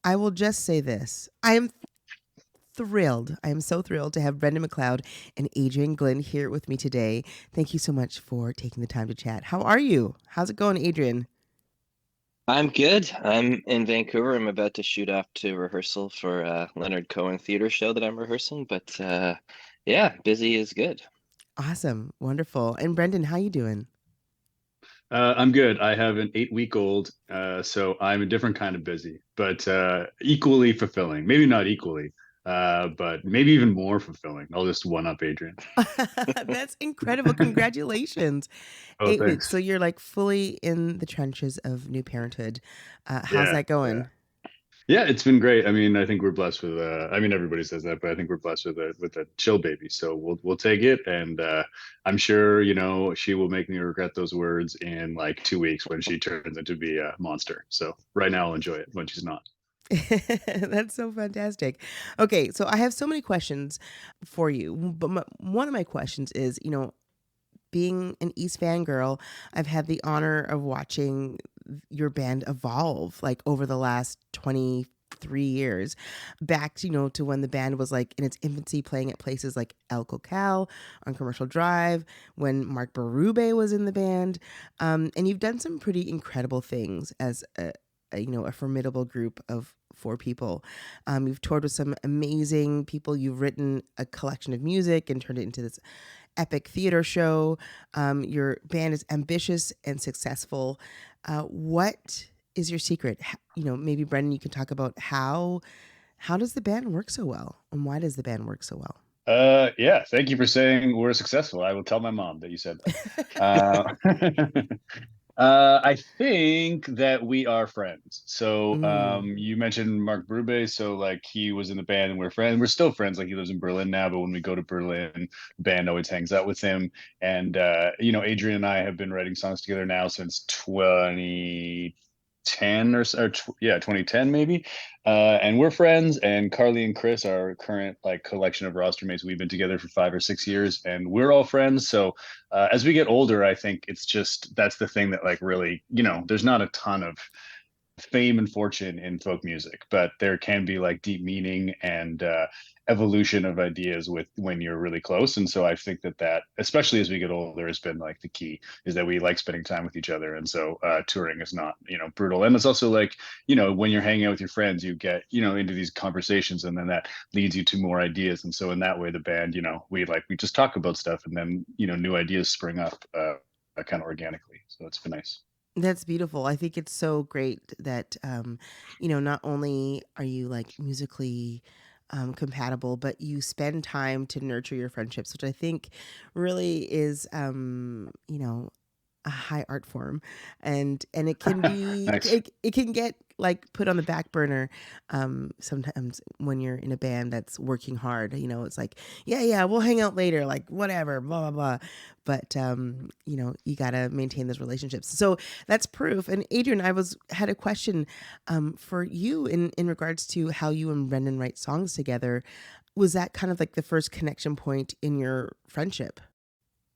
I will just say this. I am thrilled. I am so thrilled to have Brendan McLeod and Adrian Glynn here with me today. Thank you so much for taking the time to chat. How are you? How's it going, Adrian? I'm good. I'm in Vancouver. I'm about to shoot off to rehearsal for Leonard Cohen theater show that I'm rehearsing, but yeah, busy is good. Awesome. Wonderful. And Brendan, how you doing? I'm good. I have an 8-week-old, so I'm a different kind of busy, but equally fulfilling. Maybe not equally, but maybe even more fulfilling. I'll just one up Adrian. That's incredible. Congratulations. Oh, 8 weeks. So thanks. you're like fully in the trenches of new parenthood. How's Yeah, that yeah, going? yeah. It's been great. I mean, I think we're blessed with. I mean, everybody says that, but I think we're blessed with a chill baby. So we'll take it, and I'm sure she will make me regret those words in like 2 weeks when she turns into be a monster. So right now I'll enjoy it when she's not. That's so fantastic. Okay, so I have so many questions for you, but one of my questions is, being an East fangirl, I've had the honor of watching your band evolve like over the last 23 years, back to when the band was like in its infancy, playing at places like El Cocal on Commercial Drive, when Mark Berube was in the band. And you've done some pretty incredible things as a formidable group of four people. You've toured with some amazing people. You've written a collection of music and turned it into this epic theater show. Your band is ambitious and successful. What is your secret? Maybe Brendan, you can talk about how does the band work so well, and why does the band work so well? Yeah, thank you for saying we're successful. I will tell my mom that you said that. I think that we are friends. So, Mm. you mentioned Mark Brube. So, like, he was in the band and we're friends. We're still friends. Like, he lives in Berlin now, but when we go to Berlin, the band always hangs out with him. And, Adrian and I have been writing songs together now since 2010 yeah, 2010 maybe. And we're friends. And Carly and Chris are our current like collection of roster mates. We've been together for 5 or 6 years, and we're all friends. So as we get older, I think it's just that's the thing that like really, there's not a ton of fame and fortune in folk music, but there can be like deep meaning and evolution of ideas with when you're really close. And so I think that especially as we get older has been like the key is that we like spending time with each other. And so touring is not brutal, and it's also like when you're hanging out with your friends you get into these conversations, and then that leads you to more ideas. And so in that way the band, we just talk about stuff, and then new ideas spring up kind of organically. So it's been nice. That's beautiful. I think it's so great that, not only are you like musically compatible, but you spend time to nurture your friendships, which I think really is, a high art form, and it can be Nice. it can get like put on the back burner sometimes when you're in a band that's working hard. It's like, yeah, we'll hang out later, like whatever, blah blah blah. But you gotta maintain those relationships. So that's proof. And Adrian, I was had a question for you in regards to how you and Brendan write songs together. Was that kind of like the first connection point in your friendship?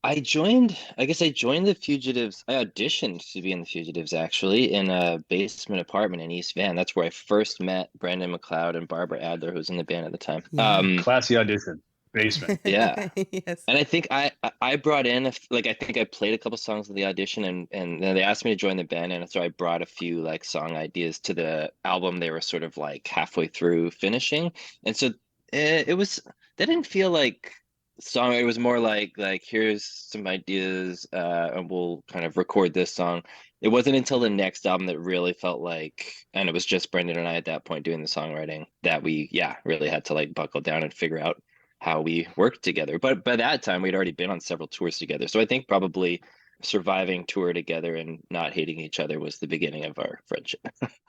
I guess I joined the Fugitives. I auditioned to be in the Fugitives actually in a basement apartment in East Van. That's where I first met Brandon McLeod and Barbara Adler, who was in the band at the time. Yeah. Classy audition. Basement. Yeah. Yes. And I think I brought in like I think I played a couple songs in the audition, and then they asked me to join the band, and so I brought a few like song ideas to the album. They were sort of like halfway through finishing, and so it was that didn't feel like song. It was more like here's some ideas, and we'll kind of record this song. It wasn't until the next album that really felt like, and it was just Brendan and I at that point doing the songwriting, that we really had to like buckle down and figure out how we worked together. But by that time, we'd already been on several tours together. So I think probably surviving tour together and not hating each other was the beginning of our friendship.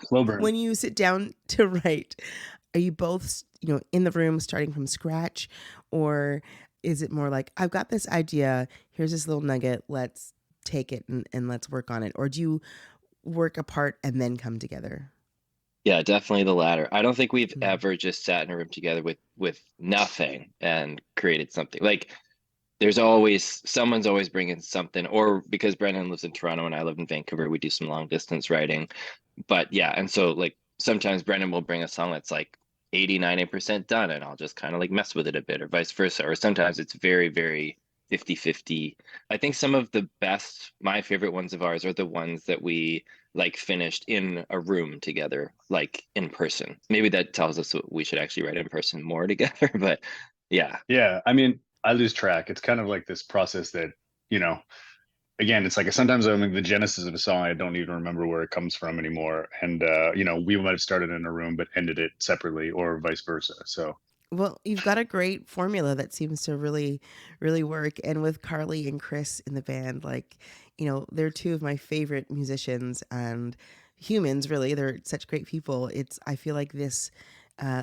Slow burn. When you sit down to write, are you both, in the room starting from scratch? Or is it more like, I've got this idea, here's this little nugget, let's take it and let's work on it? Or do you work apart and then come together? Yeah, definitely the latter. I don't think we've Mm. ever just sat in a room together with nothing and created something. Like there's always someone's always bringing something, or because Brendan lives in Toronto and I live in Vancouver, we do some long distance writing. But yeah, and so like sometimes Brendan will bring a song that's like 80-90% done, and I'll just kind of like mess with it a bit, or vice versa. Or sometimes it's very, very 50-50. I think some of the best, my favorite ones of ours are the ones that we like finished in a room together, like in person. Maybe that tells us we should actually write in person more together, but yeah. Yeah, I mean, I lose track. It's kind of like this process that, you know, again, it's like sometimes I'm like the genesis of a song, I don't even remember where it comes from anymore. And you know, we might have started in a room but ended it separately, or vice versa. So Well, you've got a great formula that seems to really, really work. And with Carly and Chris in the band, like, they're two of my favorite musicians and humans, really. They're such great people. I feel like this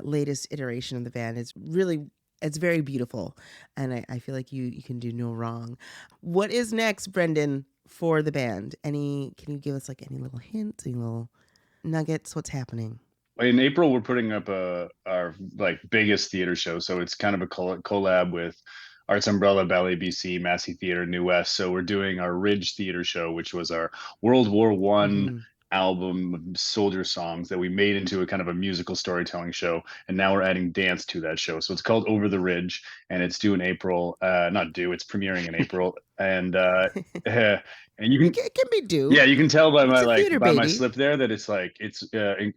latest iteration of the band is really, it's very beautiful. And I feel like you can do no wrong. What is next, Brendan, for the band? Can you give us like any little hints, any little nuggets? What's happening? in April, we're putting up our like biggest theater show. So it's kind of a collab with Arts Umbrella, Ballet BC, Massey Theater, New West. So we're doing our Ridge Theater show, which was our World War I Mm-hmm. album of soldier songs that we made into a kind of a musical storytelling show. And now we're adding dance to that show. So it's called Over the Ridge, and it's due in April. Not due, it's premiering in April. And and you can It can be yeah, due. you can tell by It's my a theater by my baby. slip there that it's like it's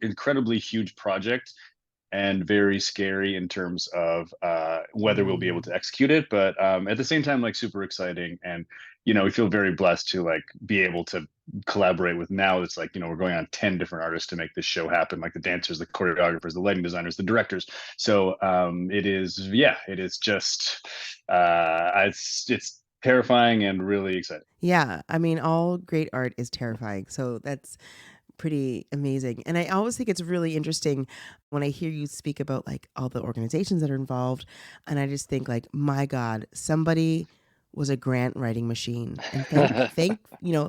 incredibly huge project and very scary in terms of whether we'll be able Mm. to execute it, but at the same time like super exciting. And you know, we feel very blessed to like be able to collaborate with, now it's like, you know, we're going on 10 different artists to make this show happen, like the dancers, the choreographers, the lighting designers, the directors. So it is, yeah, it is just it's terrifying and really exciting. Yeah, I mean, all great art is terrifying. So that's pretty amazing. And I always think it's really interesting when I hear you speak about like all the organizations that are involved. And I just think like, my God, somebody was a grant writing machine. And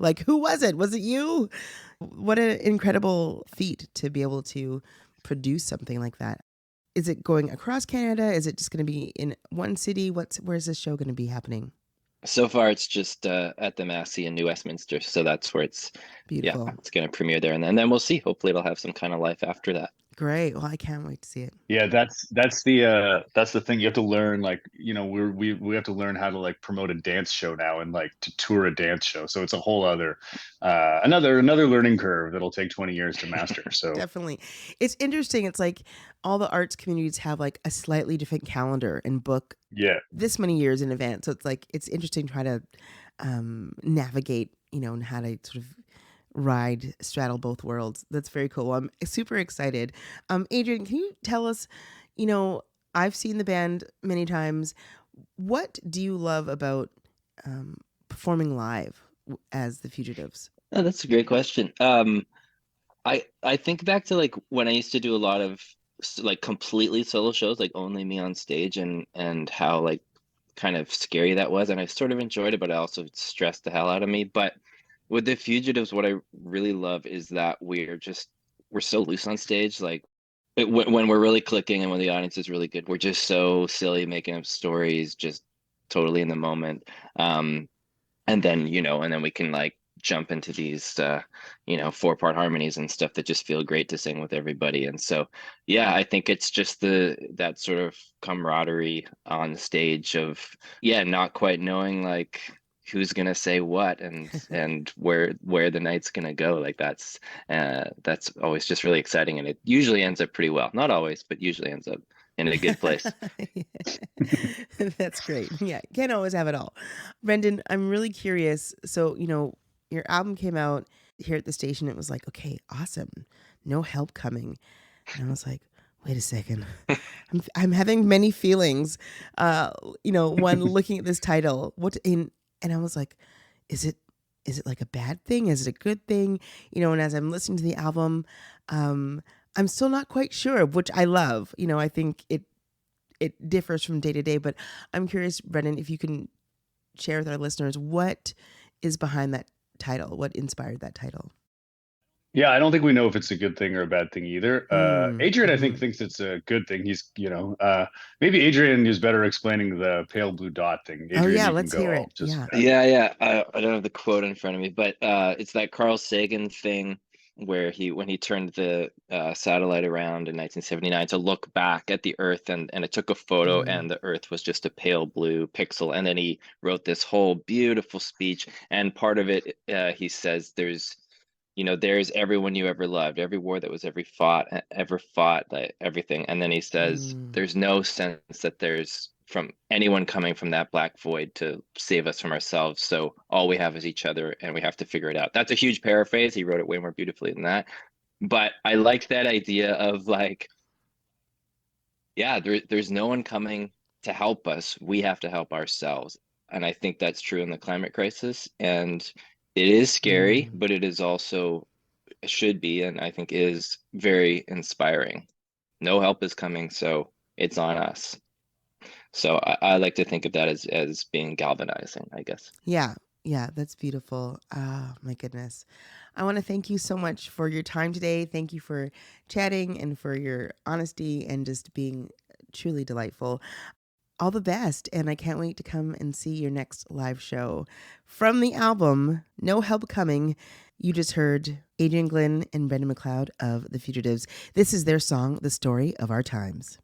like, who was it? Was it you? What an incredible feat to be able to produce something like that. Is it going across Canada? Is it just going to be in one city? Where's this show going to be happening? So far, it's just at the Massey in New Westminster, so that's where yeah, Beautiful. it's going to premiere there, and then we'll see. Hopefully, it'll have some kind of life after that. Great. Well, I can't wait to see it. Yeah, that's the thing you have to learn. Like, you know, we have to learn how to like promote a dance show now and like to tour a dance show. So it's a whole other another learning curve that'll take 20 years to master. So Definitely. It's interesting. It's like all the arts communities have like a slightly different calendar and book yeah, this many years in advance. So it's like, it's interesting to try to navigate, and how to sort of straddle both worlds. That's very cool. I'm super excited. Adrian, can you tell us, you know, I've seen the band many times. What do you love about performing live as the Fugitives? Oh, that's a great question. I think back to like when I used to do a lot of like completely solo shows, like only me on stage, and how like kind of scary that was, and I sort of enjoyed it, but I also stressed the hell out of me. But with the Fugitives, what I really love is that we're so loose on stage, like when we're really clicking and when the audience is really good, we're just so silly, making up stories, just totally in the moment. Um, and then and then we can like jump into these 4-part harmonies and stuff that just feel great to sing with everybody. And so yeah, I think it's just that sort of camaraderie on stage of not quite knowing like who's gonna say what and where the night's gonna go. Like that's always just really exciting, and it usually ends up pretty well. Not always, but usually ends up in a good place. That's great. Yeah, can't always have it all. Brendan, I'm really curious. So, your album came out here at the station. It was like, okay, awesome. No help coming. And I was like, wait a second. I'm having many feelings. One looking at this title. And I was like, is it like a bad thing? Is it a good thing? And as I'm listening to the album, I'm still not quite sure, which I love. I think it differs from day to day, but I'm curious, Brendan, if you can share with our listeners what is behind that title, what inspired that title. yeah, I don't think we know if it's a good thing or a bad thing either. Adrian, I think, Mm-hmm. thinks it's a good thing. He's, maybe Adrian is better explaining the pale blue dot thing. Oh Adrian, yeah, you can let's go. hear I'll it. just Yeah. Yeah, I don't have the quote in front of me, but it's that Carl Sagan thing where when he turned the satellite around in 1979 to look back at the Earth, and it took a photo, and the Earth was just a pale blue pixel. And then he wrote this whole beautiful speech. And part of it, he says, there's everyone you ever loved, every war that was ever fought, like everything. And then he says, there's no sense that there's from anyone coming from that black void to save us from ourselves. So all we have is each other, and we have to figure it out. That's a huge paraphrase. He wrote it way more beautifully than that. But I liked that idea of like, yeah, there's no one coming to help us. We have to help ourselves. And I think that's true in the climate crisis. And it is scary, but it is also, it should be, and I think is very inspiring. No help is coming, so it's on us. So I like to think of that as being galvanizing, I guess. Yeah. Yeah, that's beautiful. Ah, my goodness. I want to thank you so much for your time today. Thank you for chatting and for your honesty and just being truly delightful. All the best, and I can't wait to come and see your next live show. From the album No Help Coming, you just heard Adrian, Glynn, and Brendan McLeod of The Fugitives. This is their song, The Story of Our Times.